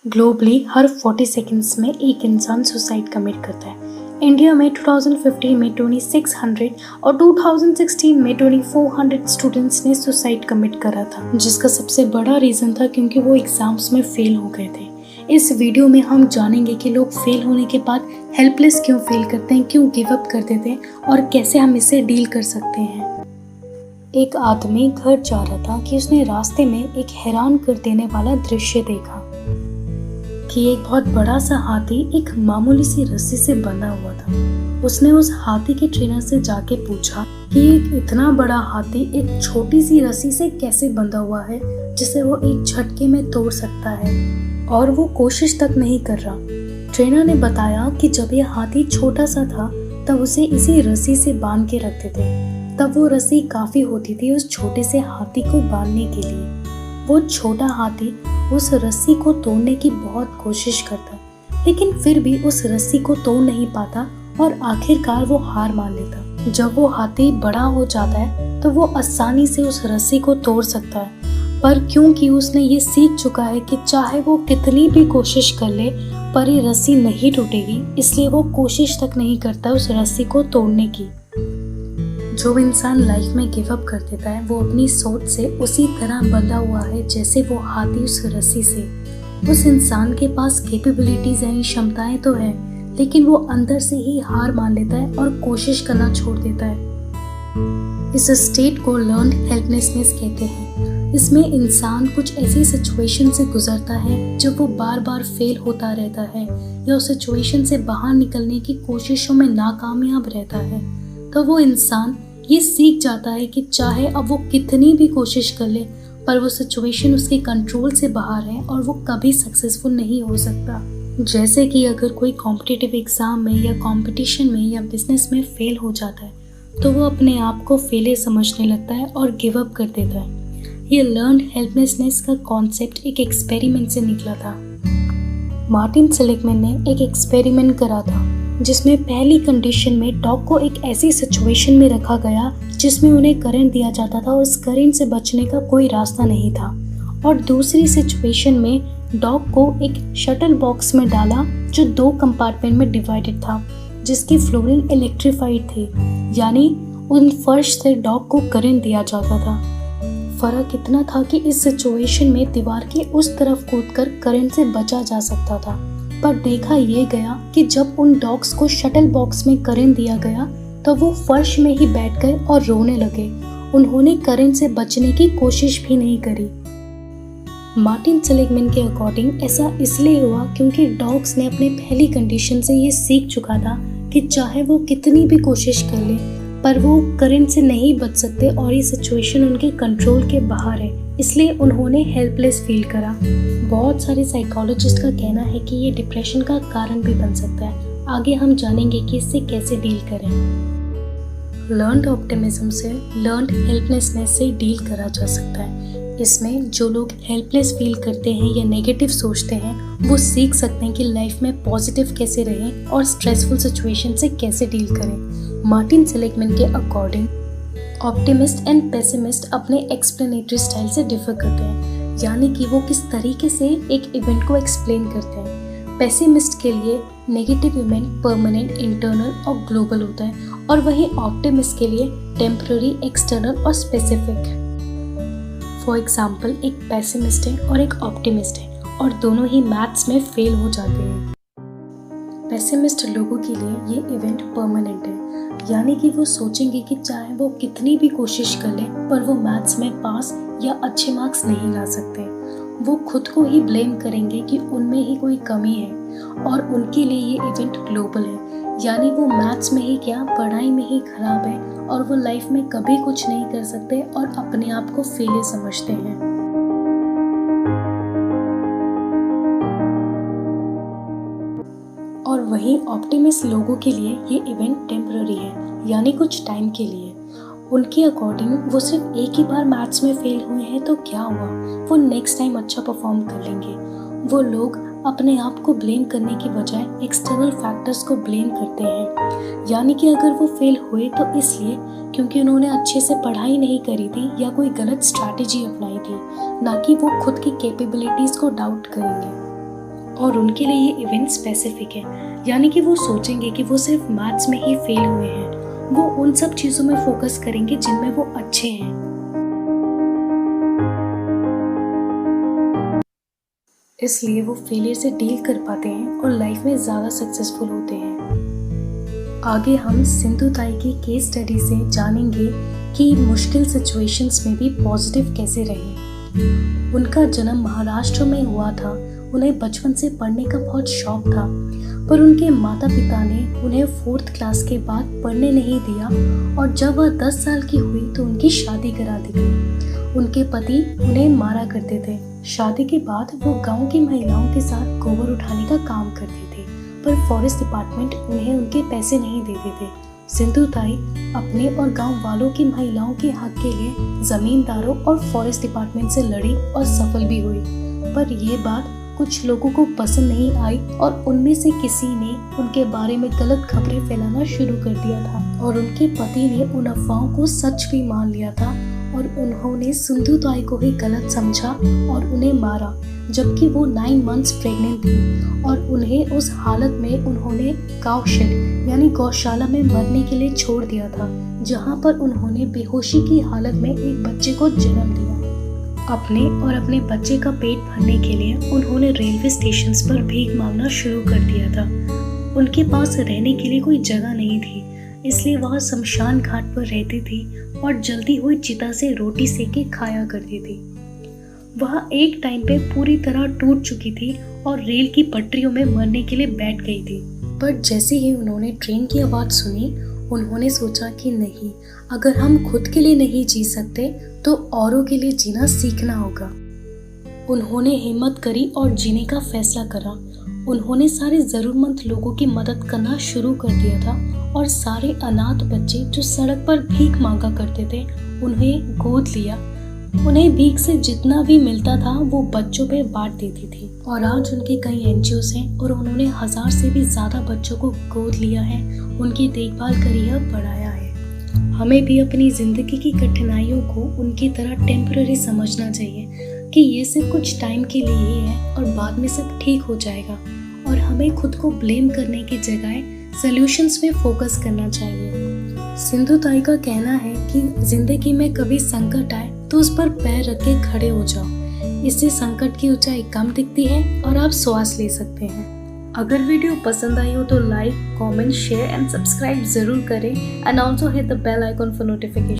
Globally हर 40 seconds में एक इंसान सुसाइड कमिट करता है। इंडिया में 2015 में 2600 और 2016 में 2400 स्टूडेंट्स ने सुसाइड कमिट करा था, जिसका सबसे बड़ा रीज़न था क्योंकि वो एग्जाम्स में फेल हो गए थे। इस वीडियो में हम जानेंगे कि लोग फेल होने के बाद हेल्पलेस क्यों फील करते हैं, क्यों गिव अप कर देते हैं और कैसे हम इसे डील कर सकते हैं। एक आदमी घर जा रहा था कि उसने रास्ते में एक हैरान कर देने वाला दृश्य देखा कि एक बहुत बड़ा सा हाथी एक मामूली सी रस्सी से बंधा हुआ था। उसने उस हाथी के ट्रेनर से जाके पूछा कि एक इतना बड़ा हाथी एक छोटी सी रस्सी से कैसे बंधा हुआ है जिसे वो एक झटके में तोड़ सकता है, और वो कोशिश तक नहीं कर रहा। ट्रेनर ने बताया कि जब ये हाथी छोटा सा था तब उसे इसी रस्सी से बांध के रखते थे। तब वो रस्सी काफी होती थी उस छोटे से हाथी को बांधने के लिए। वो छोटा हाथी उस रस्सी को तोड़ने की बहुत कोशिश करता, लेकिन फिर भी उस रस्सी को तोड़ नहीं पाता और आखिरकार वो हार मान लेता। जब वो हाथी बड़ा हो जाता है तो वो आसानी से उस रस्सी को तोड़ सकता है, पर क्योंकि उसने ये सीख चुका है कि चाहे वो कितनी भी कोशिश कर ले पर ये रस्सी नहीं टूटेगी, इसलिए वो कोशिश तक नहीं करता उस रस्सी को तोड़ने की। जो इंसान लाइफ में गिव अप कर देता है वो अपनी सोच से उसी तरह बंधा हुआ है जैसे वो हाथी उस रस्सी से। उस इंसान के पास कैपेबिलिटीज यानी क्षमताएं तो है, लेकिन वो अंदर से ही हार मान लेता है और कोशिश करना छोड़ देता है। इस स्टेट को लर्न्ड हेल्पलेसनेस कहते हैं। इसमें इंसान कुछ ऐसी सिचुएशन से गुजरता है जब वो बार बार फेल होता रहता है या उस सिचुएशन से बाहर निकलने की कोशिशों में नाकामयाब रहता है। तो वो इंसान ये सीख जाता है कि चाहे अब वो कितनी भी कोशिश कर ले पर वो सिचुएशन उसके कंट्रोल से बाहर है और वो कभी सक्सेसफुल नहीं हो सकता। जैसे कि अगर कोई कॉम्पिटिटिव एग्जाम में या कंपटीशन में या बिजनेस में फेल हो जाता है तो वो अपने आप को फेलियर समझने लगता है और गिव अप कर देता है। ये लर्न्ड हेल्पलेसनेस का कॉन्सेप्ट एक एक्सपेरिमेंट से निकला था। मार्टिन सेलिगमैन ने एक एक्सपेरिमेंट करा था जिसमें पहली कंडीशन में डॉग को एक ऐसी सिचुएशन में रखा गया जिसमें उन्हें करंट दिया जाता था और उस करंट से बचने का कोई रास्ता नहीं था, और दूसरी सिचुएशन में डॉग को एक शटल बॉक्स में डाला जो 2 कंपार्टमेंट में डिवाइडेड था, जिसकी फ्लोरिंग इलेक्ट्रीफाइड थी, यानी उन फर्श से डॉग को करंट दिया जाता था। फर्क इतना था कि इस सिचुएशन में दीवार के उस तरफ कूदकर करंट से बचा जा सकता था, पर देखा ये गया कि जब उन डॉग्स को शटल बॉक्स में करंट दिया गया तो वो फर्श में ही बैठ गए और रोने लगे। उन्होंने करंट से बचने की कोशिश भी नहीं करी। मार्टिन सेलिगमैन के अकॉर्डिंग ऐसा इसलिए हुआ क्योंकि डॉग्स ने अपने पहली कंडीशन से ये सीख चुका था कि चाहे वो कितनी भी कोशिश कर ले पर वो करंट से नहीं बच सकते और ये सिचुएशन उनके कंट्रोल के बाहर है, इसलिए उन्होंने हेल्पलेस फील करा। बहुत सारे साइकोलॉजिस्ट का कहना है कि ये डिप्रेशन का कारण भी बन सकता है। आगे हम जानेंगे कि इससे कैसे डील करें। लर्न्ड ऑप्टिमिज्म से लर्न्ड हेल्पलेसनेस से डील करा जा सकता है। इसमें जो लोग हेल्पलेस फील करते हैं या नेगेटिव सोचते हैं वो सीख सकते हैं कि लाइफ में पॉजिटिव कैसे रहें और स्ट्रेसफुल सिचुएशन से कैसे डील करें। मार्टिन सेलिगमैन के अकॉर्डिंग ऑप्टिमिस्ट एंड पेसिमिस्ट अपने एक्सप्लेनेटरी स्टाइल से डिफर करते हैं, यानी कि वो किस तरीके से एक इवेंट को एक्सप्लेन करते हैं। पेसिमिस्ट के लिए नेगेटिव इवेंट परमानेंट, इंटरनल और ग्लोबल होता है, और वहीं ऑप्टिमिस्ट के लिए टेम्पररी, एक्सटर्नल और स्पेसिफिक। फॉर एग्जाम्पल, एक पेसिमिस्ट है और एक ऑप्टिमिस्ट है और दोनों ही मैथ्स में फेल हो जाते हैं। पेसिमिस्ट लोगों के लिए ये इवेंट परमानेंट है, यानी कि वो सोचेंगे कि चाहे वो कितनी भी कोशिश कर ले पर वो मैथ्स में पास या अच्छे मार्क्स नहीं ला सकते। वो खुद को ही ब्लेम करेंगे कि उनमें ही कोई कमी है, और उनके लिए ये इवेंट ग्लोबल है, यानी वो मैथ्स में ही क्या पढ़ाई में ही खराब है और वो लाइफ में कभी कुछ नहीं कर सकते और अपने आप को फेलियर समझते हैं। और वहीं ऑप्टिमिस्ट लोगों के लिए ये इवेंट टेम्पररी है, यानी कुछ टाइम के लिए। उनके अकॉर्डिंग वो सिर्फ एक ही बार मैथ्स में फेल हुए हैं तो क्या हुआ, वो नेक्स्ट टाइम अच्छा परफॉर्म कर लेंगे। वो लोग अपने आप को ब्लेम करने की बजाय एक्सटर्नल फैक्टर्स को ब्लेम करते हैं, यानी कि अगर वो फेल हुए तो इसलिए क्योंकि उन्होंने अच्छे से पढ़ाई नहीं करी थी या कोई गलत स्ट्रैटेजी अपनाई थी, ना कि वो खुद की कैपेबिलिटीज़ को डाउट करेंगे। और उनके लिए ये इवेंट स्पेसिफिक है, यानी कि वो सोचेंगे कि वो सिर्फ मैथ्स में ही फेल हुए हैं, वो उन सब चीज़ों में फोकस करेंगे जिनमें वो अच्छे हैं। इसलिए वो फेलियर से डील कर पाते हैं और लाइफ में ज़्यादा सक्सेसफुल होते हैं। आगे हम सिंधु ताई की केस स्टडी से जानेंगे कि मुश्किल सिचुएशंस में भी पॉजिटिव कैसे रहें। उनका जन्म महाराष्ट्र में हुआ था। उन्हें बचपन से पढ़ने का बहुत शौक था, पर उनके माता पिता ने उन्हें 4th क्लास के बाद पढ़ने नहीं दिया और जब वह 10 साल की हुई तो उनकी शादी करा दी गई। उनके पति उन्हें मारा करते थे। शादी के बाद वो गांव की महिलाओं के साथ गोबर उठाने का काम करते थे, पर फॉरेस्ट डिपार्टमेंट उन्हें उनके पैसे नहीं देते थे। सिंधु ताई अपने और गांव वालों की महिलाओं के हक के लिए जमींदारों और फॉरेस्ट डिपार्टमेंट से लड़ी और सफल भी हुई, पर यह बात कुछ लोगों को पसंद नहीं आई और उनमें से किसी ने उनके बारे में गलत खबरें फैलाना शुरू कर दिया था और उनके पति ने उन अफवाहों को सच भी मान लिया था और उन्होंने सिंधु ताई को ही गलत समझा और उन्हें मारा, जबकि वो 9 मंथ्स प्रेग्नेंट थी और उन्हें उस हालत में उन्होंने काउ शेड यानी गौशाला में मरने के लिए छोड़ दिया था, जहां पर उन्होंने बेहोशी की हालत में एक बच्चे को जन्म दिया। अपने और अपने बच्चे का पेट भरने के लिए उन्होंने रेलवे स्टेशंस पर भीख मांगना शुरू कर दिया था। उनके पास रहने के लिए कोई जगह नहीं थी, इसलिए वह शमशान घाट पर रहती थी और जल्दी हुई चिता से रोटी सेके खाया करती थी। वह एक टाइम पे पूरी तरह टूट चुकी थी और रेल की पटरियों में मरने के लिए बैठ गई थी, पर जैसे ही उन्होंने ट्रेन की आवाज़ सुनी उन्होंने सोचा कि नहीं, अगर हम खुद के लिए नहीं जी सकते तो औरों के लिए जीना सीखना होगा। उन्होंने हिम्मत करी और जीने का फैसला करा। उन्होंने सारे ज़रूरतमंद लोगों की मदद करना शुरू कर दिया था और सारे अनाथ बच्चे जो सड़क पर भीख मांगा करते थे उन्हें गोद लिया। उन्हें भीख से जितना भी मिलता था वो बच्चों पे बांट देती थी और आज उनके कई NGOs हैं और उन्होंने 1000 से भी ज़्यादा बच्चों को गोद लिया है, उनकी देखभाल करी है, बढ़ाया है। हमें भी अपनी ज़िंदगी की कठिनाइयों को उनकी तरह टेम्पररी समझना चाहिए कि ये सिर्फ कुछ टाइम के लिए ही है और बाद में सब ठीक हो जाएगा, और हमें खुद को ब्लेम करने की जगह सॉल्यूशंस में फोकस करना चाहिए। सिंधु ताई का कहना है कि जिंदगी में कभी संकट आए तो उस पर पैर रख के खड़े हो जाओ, इससे संकट की ऊंचाई कम दिखती है और आप श्वास ले सकते हैं। अगर वीडियो पसंद आई हो तो like, comment, share and subscribe जरूर करें and also hit the bell icon for notification.